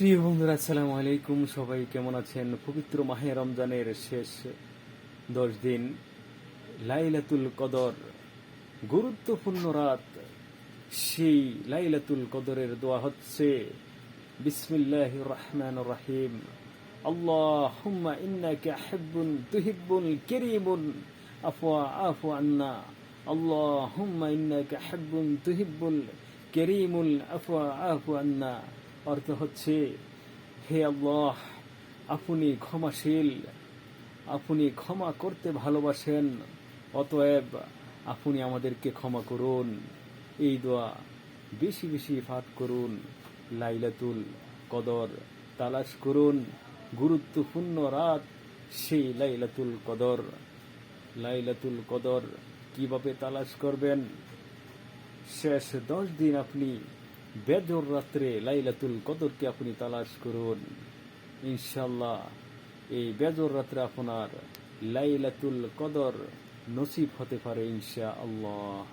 প্রিয় বন্ধুরা, আসসালামু আলাইকুম। সবাই কেমন আছেন? পবিত্র মাহে রমজানের শেষ 10 দিন, লাইলাতুল কদর, গুরুত্বপূর্ণ রাত। সেই লাইলাতুল কদরের দোয়া হচ্ছে বিসমিল্লাহির রহমানির রহিম। আল্লাহুম্মা ইন্নাকা হিব্বুন তুহিব্বুল কারীমুন আফু আন্না। আল্লাহুম্মা ইন্নাকা হিব্বুন তুহিব্বুল কারীমুল আফু আন্না। অর্থ হচ্ছে, হে আল্লাহ, আপনি ক্ষমাশীল, আপনি ক্ষমা করতে ভালোবাসেন, অতএব আপনি আমাদেরকে ক্ষমা করুন। এই দোয়া বেশি বেশি পাঠ করুন। লাইলাতুল কদর তালাশ করুন। গুরুত্বপূর্ণ রাত সেই লাইলাতুল কদর। লাইলাতুল কদর কিভাবে তালাশ করবেন? শেষ 10 দিন আপনি বেজর রাত্রে লাইলাতুল কদরকে আপনি তালাশ করুন। ইনশাল্লাহ এই বেজর রাত্রে আপনার লাইলাতুল কদর নসিব হতে পারে ইনশাআল্লাহ।